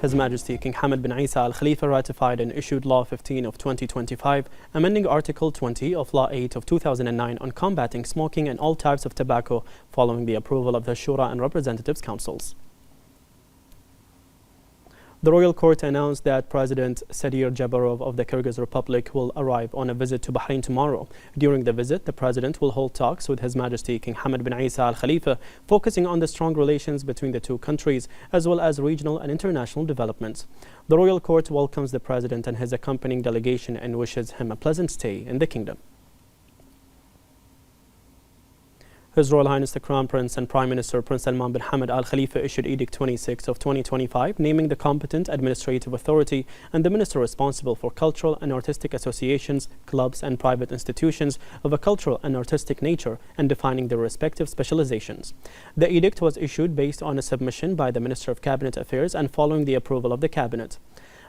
His Majesty King Hamad bin Isa Al Khalifa ratified and issued Law 15 of 2025, amending Article 20 of Law 8 of 2009 on combating smoking and all types of tobacco following the approval of the Shura and Representatives Councils. The Royal Court announced that President Sadir Japarov of the Kyrgyz Republic will arrive on a visit to Bahrain tomorrow. During the visit, the President will hold talks with His Majesty King Hamad bin Isa Al Khalifa, focusing on the strong relations between the two countries, as well as regional and international developments. The Royal Court welcomes the President and his accompanying delegation and wishes him a pleasant stay in the kingdom. His Royal Highness the Crown Prince and Prime Minister Prince Salman bin Hamad Al Khalifa issued Edict 26 of 2025, naming the competent administrative authority and the minister responsible for cultural and artistic associations, clubs and private institutions of a cultural and artistic nature, and defining their respective specializations. The edict was issued based on a submission by the Minister of Cabinet Affairs and following the approval of the Cabinet.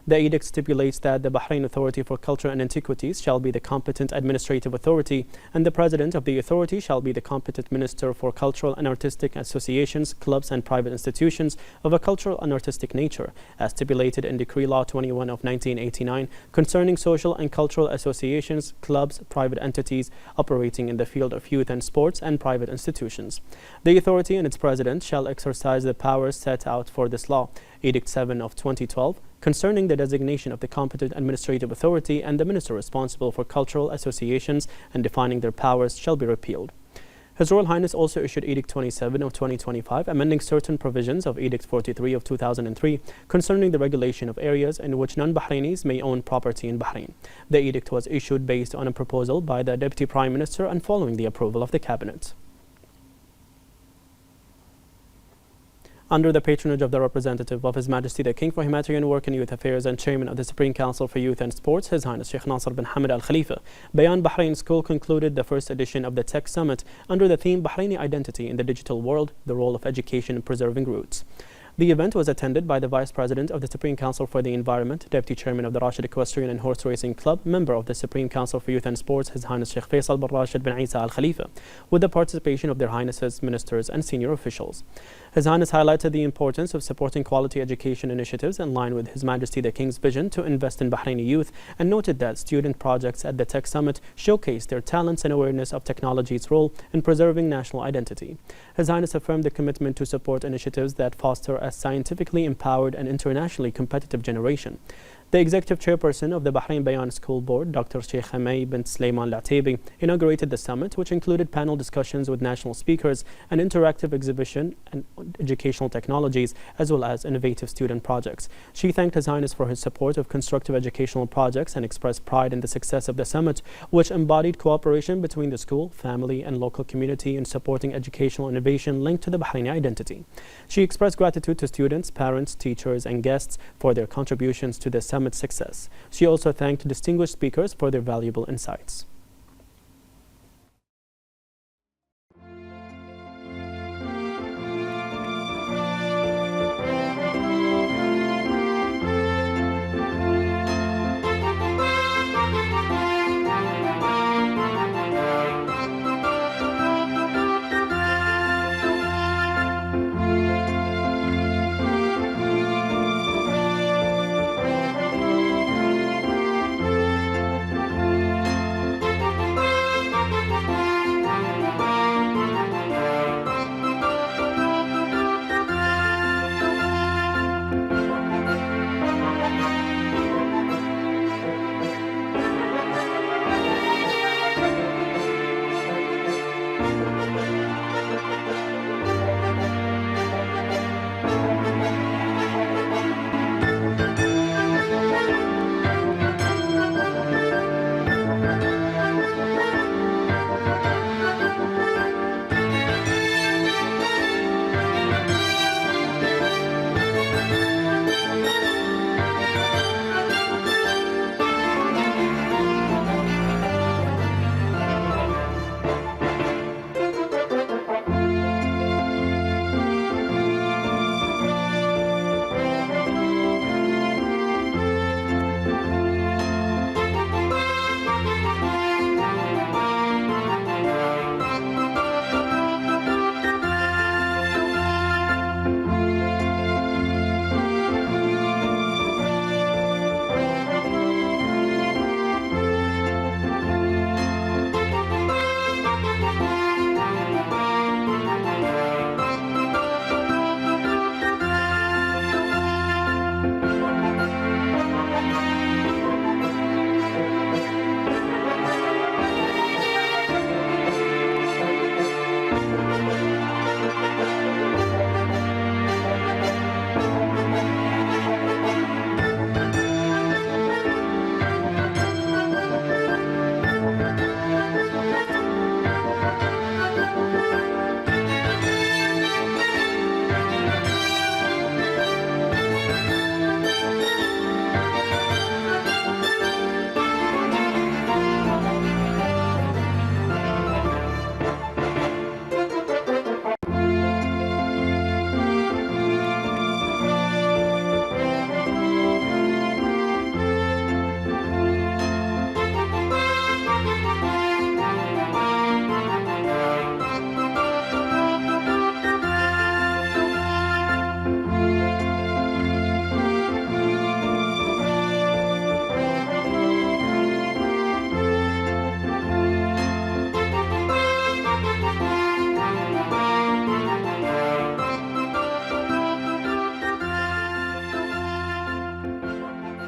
The edict stipulates that the Bahrain Authority for Culture and Antiquities shall be the competent administrative authority, and the President of the authority shall be the competent minister for cultural and artistic associations, clubs and private institutions of a cultural and artistic nature, as stipulated in Decree Law 21 of 1989 concerning social and cultural associations, clubs, private entities operating in the field of youth and sports, and private institutions. The authority and its President shall exercise the powers set out for this law. Edict 7 of 2012 concerning the designation of the competent administrative authority and the minister responsible for cultural associations and defining their powers shall be repealed. His Royal Highness also issued Edict 27 of 2025, amending certain provisions of Edict 43 of 2003 concerning the regulation of areas in which non-Bahrainis may own property in Bahrain. The edict was issued based on a proposal by the Deputy Prime Minister and following the approval of the Cabinet. Under the patronage of the representative of His Majesty the King for Humanitarian Work and Youth Affairs and Chairman of the Supreme Council for Youth and Sports, His Highness Sheikh Nasser bin Hamad Al Khalifa, Bayan Bahrain School concluded the first edition of the Tech Summit under the theme Bahraini Identity in the Digital World, the Role of Education in Preserving Roots. The event was attended by the Vice President of the Supreme Council for the Environment, Deputy Chairman of the Rashid Equestrian and Horse Racing Club, Member of the Supreme Council for Youth and Sports, His Highness Sheikh Faisal bin Rashid bin Isa Al Khalifa, with the participation of Their Highnesses, ministers and senior officials. His Highness highlighted the importance of supporting quality education initiatives in line with His Majesty the King's vision to invest in Bahraini youth, and noted that student projects at the Tech Summit showcased their talents and awareness of technology's role in preserving national identity. His Highness affirmed the commitment to support initiatives that foster a scientifically empowered and internationally competitive generation. The Executive Chairperson of the Bahrain Bayan School Board, Dr. Sheikh Hamay bin Sulaiman Al-Ataibi, inaugurated the summit, which included panel discussions with national speakers, an interactive exhibition and educational technologies, as well as innovative student projects. She thanked His Highness for his support of constructive educational projects and expressed pride in the success of the summit, which embodied cooperation between the school, family, and local community in supporting educational innovation linked to the Bahraini identity. She expressed gratitude to students, parents, teachers, and guests for their contributions to the summit's success. She also thanked distinguished speakers for their valuable insights.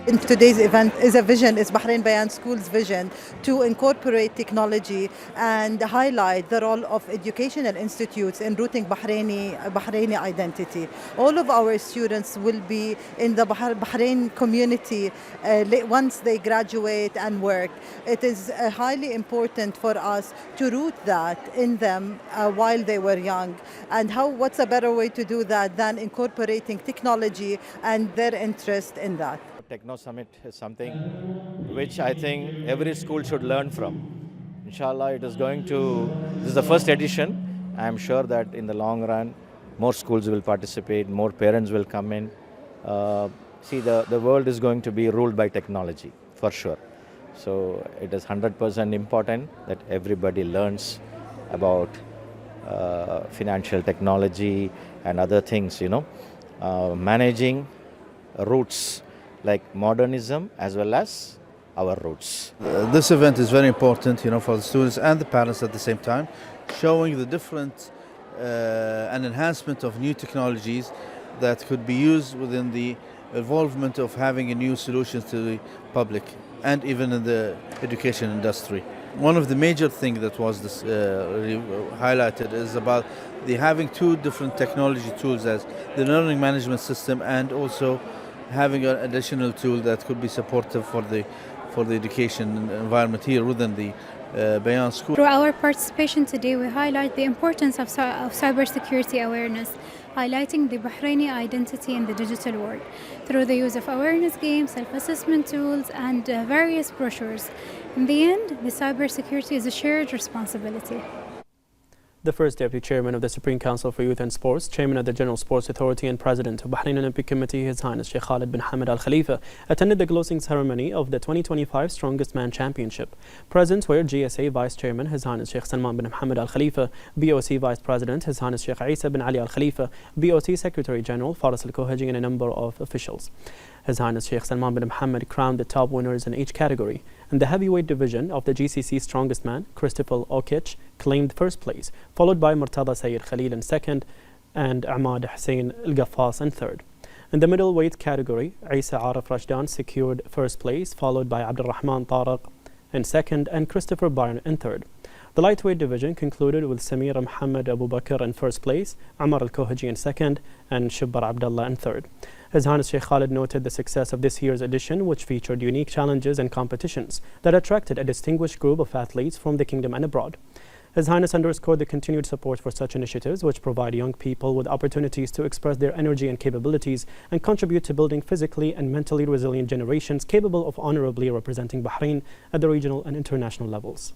In today's event is Bahrain Bayan School's vision to incorporate technology and highlight the role of educational institutes in rooting Bahraini identity. All of our students will be in the Bahrain community once they graduate and work. It is highly important for us to root that in them while they were young. And what's a better way to do that than incorporating technology and their interest in that? Techno Summit is something which I think every school should learn from. Inshallah, this is the first edition. I am sure that in the long run, more schools will participate, more parents will come in. The world is going to be ruled by technology, for sure. So it is 100% important that everybody learns about financial technology and other things, managing roots like modernism as well as our roots. This event is very important, for the students and the parents at the same time, showing the different and enhancement of new technologies that could be used within the involvement of having a new solutions to the public and even in the education industry. One of the major things that was really highlighted is about having two different technology tools as the learning management system and also having an additional tool that could be supportive for the education environment here within the Bayan School. Through our participation today, we highlight the importance of cybersecurity awareness, highlighting the Bahraini identity in the digital world through the use of awareness games, self-assessment tools, and various brochures. In the end, the cybersecurity is a shared responsibility. The first Deputy Chairman of the Supreme Council for Youth and Sports, Chairman of the General Sports Authority and President of Bahrain Olympic Committee, His Highness Sheikh Khalid bin Hamad Al Khalifa, attended the closing ceremony of the 2025 Strongest Man Championship. Present were GSA Vice Chairman, His Highness Sheikh Salman bin Hamad Al Khalifa, BOC Vice President, His Highness Sheikh Isa bin Ali Al Khalifa, BOC Secretary General Faris Al Kohaji, and a number of officials. His Highness Sheikh Salman bin Hamad crowned the top winners in each category. In the heavyweight division of the GCC Strongest Man, Christopher Okic claimed first place, followed by Murtada Sayyid Khalil in second and Ahmad Hussein Al Gaffas in third. In the middleweight category, Isa Arif Rashdan secured first place, followed by Abdurrahman Tariq in second and Christopher Byrne in third. The lightweight division concluded with Samir Muhammad Abu Bakr in first place, Amar Al Kohaji in second, and Shibbar Abdullah in third. His Highness Sheikh Khalid noted the success of this year's edition, which featured unique challenges and competitions that attracted a distinguished group of athletes from the kingdom and abroad. His Highness underscored the continued support for such initiatives, which provide young people with opportunities to express their energy and capabilities and contribute to building physically and mentally resilient generations capable of honorably representing Bahrain at the regional and international levels.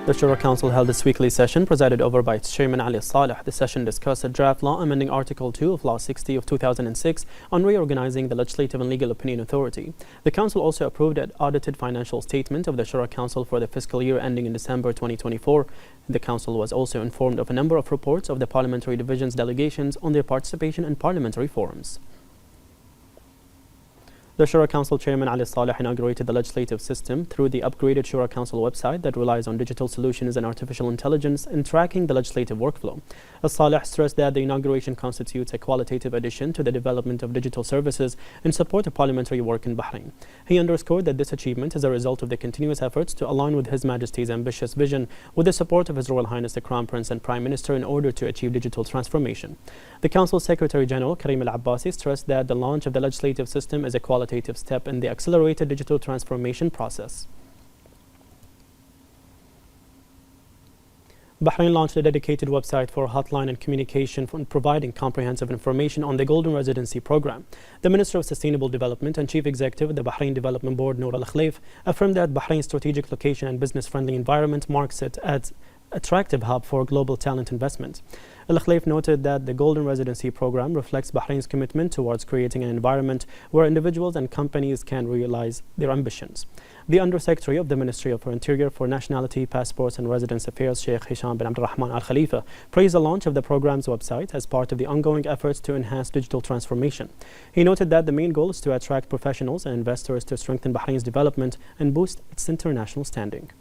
The Shura Council held its weekly session presided over by its chairman Ali Saleh. The session discussed a draft law amending Article 2 of Law 60 of 2006 on reorganizing the Legislative and Legal Opinion Authority. The Council also approved an audited financial statement of the Shura Council for the fiscal year ending in December 2024. The Council was also informed of a number of reports of the Parliamentary Division's delegations on their participation in parliamentary forums. The Shura Council Chairman Ali Saleh inaugurated the legislative system through the upgraded Shura Council website that relies on digital solutions and artificial intelligence in tracking the legislative workflow. Saleh stressed that the inauguration constitutes a qualitative addition to the development of digital services in support of parliamentary work in Bahrain. He underscored that this achievement is a result of the continuous efforts to align with His Majesty's ambitious vision with the support of His Royal Highness the Crown Prince and Prime Minister in order to achieve digital transformation. The Council Secretary General Karim Al-Abbasi stressed that the launch of the legislative system is a qualitative step in the accelerated digital transformation process. Bahrain launched a dedicated website for hotline and communication for providing comprehensive information on the Golden Residency Program. The Minister of Sustainable Development and Chief Executive of the Bahrain Development Board, Noor Al-Khalif, affirmed that Bahrain's strategic location and business-friendly environment marks it as attractive hub for global talent investment. Al-Khalif noted that the Golden Residency Program reflects Bahrain's commitment towards creating an environment where individuals and companies can realize their ambitions. The Undersecretary of the Ministry of Interior for Nationality, Passports and Residence Affairs, Sheikh Hisham bin Abdurrahman Al Khalifa, praised the launch of the program's website as part of the ongoing efforts to enhance digital transformation. He noted that the main goal is to attract professionals and investors to strengthen Bahrain's development and boost its international standing.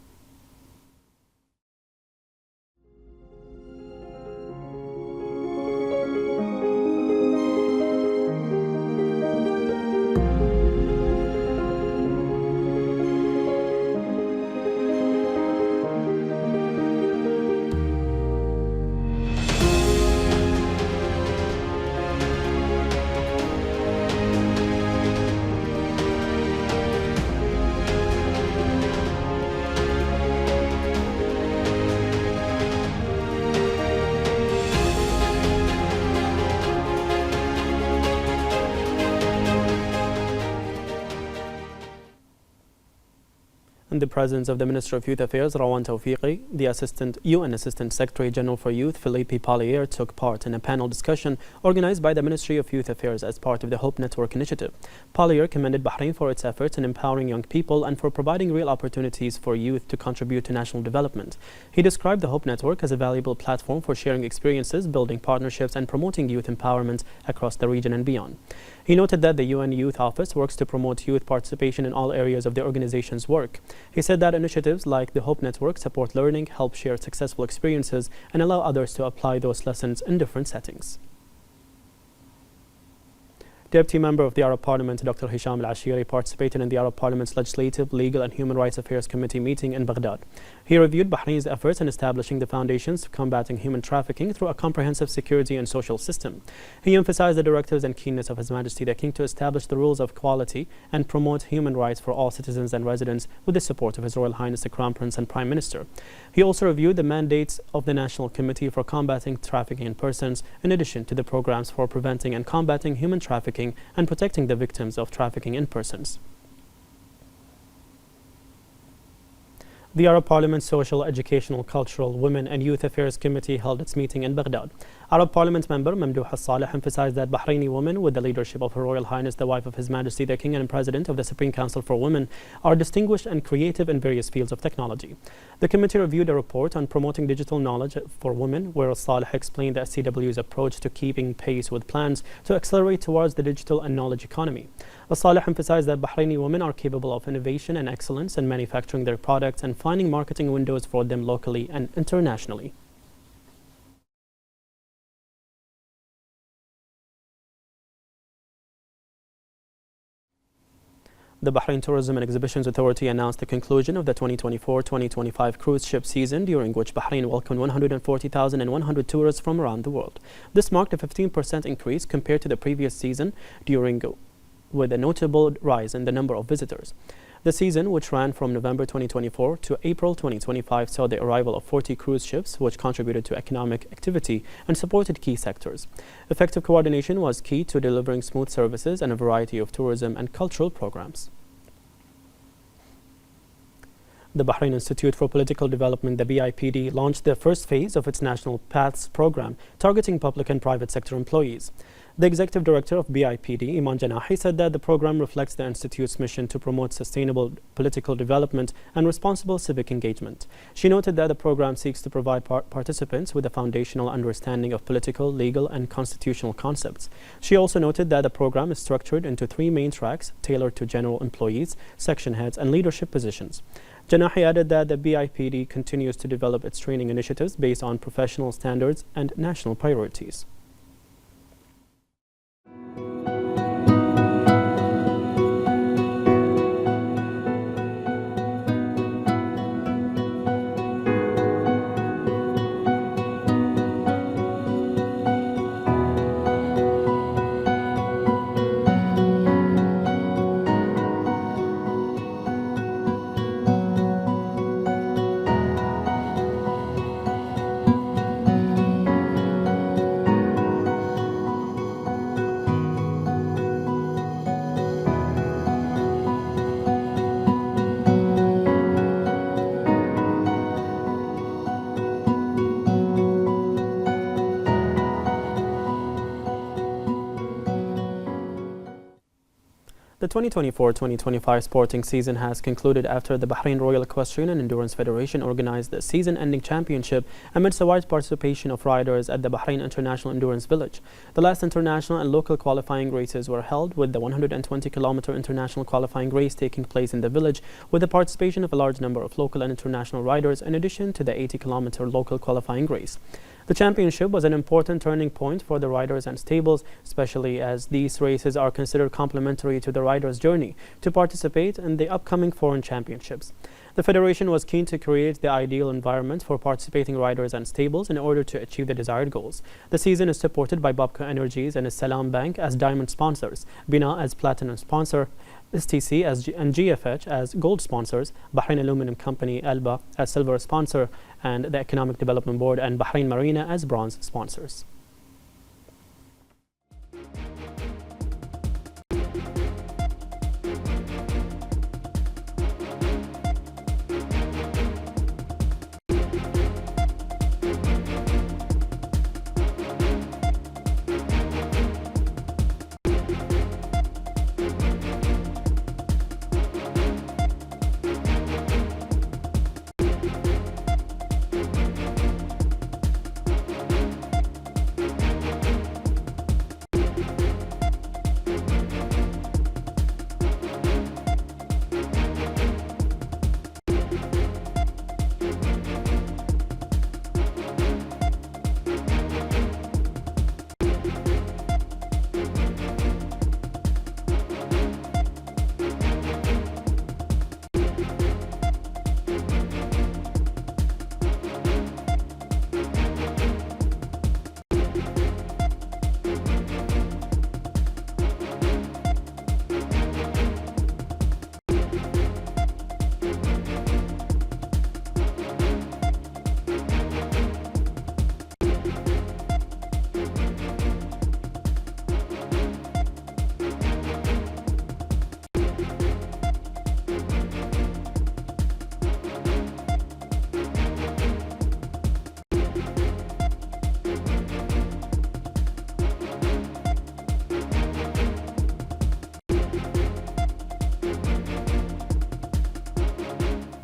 In the presence of the Minister of Youth Affairs, Rawan Tawfiqi, the UN Assistant Secretary General for Youth, Philippe Pallier, took part in a panel discussion organized by the Ministry of Youth Affairs as part of the Hope Network initiative. Pallier commended Bahrain for its efforts in empowering young people and for providing real opportunities for youth to contribute to national development. He described the Hope Network as a valuable platform for sharing experiences, building partnerships, and promoting youth empowerment across the region and beyond. He noted that the UN Youth Office works to promote youth participation in all areas of the organization's work. He said that initiatives like the Hope Network support learning, help share successful experiences, and allow others to apply those lessons in different settings. Deputy Member of the Arab Parliament, Dr. Hisham Al-Ashiri, participated in the Arab Parliament's Legislative, Legal and Human Rights Affairs Committee meeting in Baghdad. He reviewed Bahrain's efforts in establishing the foundations for combating human trafficking through a comprehensive security and social system. He emphasized the directives and keenness of His Majesty the King to establish the rules of equality and promote human rights for all citizens and residents with the support of His Royal Highness the Crown Prince and Prime Minister. He also reviewed the mandates of the National Committee for Combating Trafficking in Persons, in addition to the programs for preventing and combating human trafficking and protecting the victims of trafficking in persons. The Arab Parliament Social, Educational, Cultural, Women and Youth Affairs Committee held its meeting in Baghdad. Arab Parliament member Mamdouh Al-Saleh emphasized that Bahraini women, with the leadership of Her Royal Highness the wife of His Majesty the King and President of the Supreme Council for Women, are distinguished and creative in various fields of technology. The committee reviewed a report on promoting digital knowledge for women, where Al-Saleh explained the SCW's approach to keeping pace with plans to accelerate towards the digital and knowledge economy. Al-Saleh emphasized that Bahraini women are capable of innovation and excellence in manufacturing their products and finding marketing windows for them locally and internationally. The Bahrain Tourism and Exhibitions Authority announced the conclusion of the 2024-2025 cruise ship season, during which Bahrain welcomed 140,100 tourists from around the world. This marked a 15% increase compared to the previous season, with a notable rise in the number of visitors. The season, which ran from November 2024 to April 2025, saw the arrival of 40 cruise ships, which contributed to economic activity and supported key sectors. Effective coordination was key to delivering smooth services and a variety of tourism and cultural programs. The Bahrain Institute for Political Development, the BIPD, launched the first phase of its National Paths program, targeting public and private sector employees. The executive director of BIPD, Iman Janahi, said that the program reflects the Institute's mission to promote sustainable political development and responsible civic engagement. She noted that the program seeks to provide participants with a foundational understanding of political, legal, and constitutional concepts. She also noted that the program is structured into 3 main tracks tailored to general employees, section heads, and leadership positions. Janahi added that the BIPD continues to develop its training initiatives based on professional standards and national priorities. The 2024-2025 sporting season has concluded after the Bahrain Royal Equestrian and Endurance Federation organized the season-ending championship amidst a wide participation of riders at the Bahrain International Endurance Village. The last international and local qualifying races were held, with the 120-kilometer international qualifying race taking place in the village, with the participation of a large number of local and international riders, in addition to the 80-kilometer local qualifying race. The championship was an important turning point for the riders and stables, especially as these races are considered complementary to the riders' journey to participate in the upcoming foreign championships. The federation was keen to create the ideal environment for participating riders and stables in order to achieve the desired goals. The season is supported by Babka Energies and Salam Bank as diamond sponsors, Bina as platinum sponsor, STC and GFH as gold sponsors, Bahrain Aluminum Company Alba as silver sponsor, and the Economic Development Board and Bahrain Marina as bronze sponsors.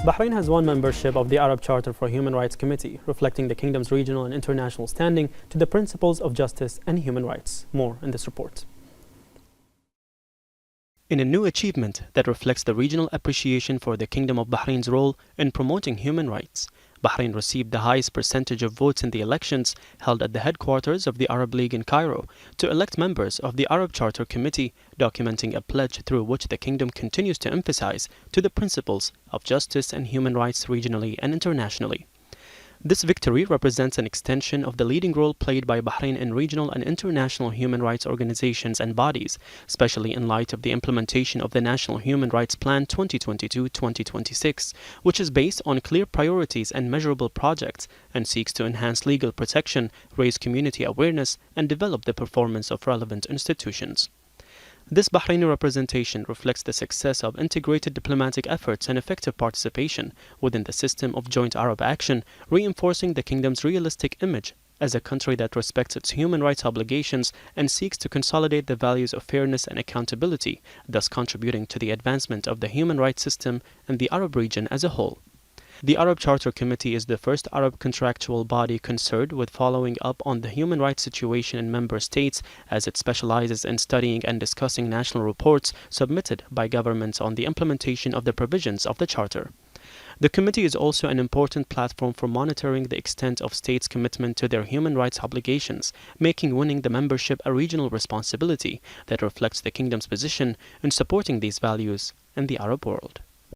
Bahrain has won membership of the Arab Charter for Human Rights Committee, reflecting the kingdom's regional and international standing to the principles of justice and human rights. More in this report. In a new achievement that reflects the regional appreciation for the Kingdom of Bahrain's role in promoting human rights, Bahrain received the highest percentage of votes in the elections held at the headquarters of the Arab League in Cairo to elect members of the Arab Charter Committee, documenting a pledge through which the kingdom continues to emphasize to the principles of justice and human rights regionally and internationally. This victory represents an extension of the leading role played by Bahrain in regional and international human rights organizations and bodies, especially in light of the implementation of the National Human Rights Plan 2022-2026, which is based on clear priorities and measurable projects and seeks to enhance legal protection, raise community awareness, and develop the performance of relevant institutions. This Bahraini representation reflects the success of integrated diplomatic efforts and effective participation within the system of joint Arab action, reinforcing the kingdom's realistic image as a country that respects its human rights obligations and seeks to consolidate the values of fairness and accountability, thus contributing to the advancement of the human rights system in the Arab region as a whole. The Arab Charter Committee is the first Arab contractual body concerned with following up on the human rights situation in member states, as it specializes in studying and discussing national reports submitted by governments on the implementation of the provisions of the Charter. The committee is also an important platform for monitoring the extent of states' commitment to their human rights obligations, making winning the membership a regional responsibility that reflects the kingdom's position in supporting these values in the Arab world.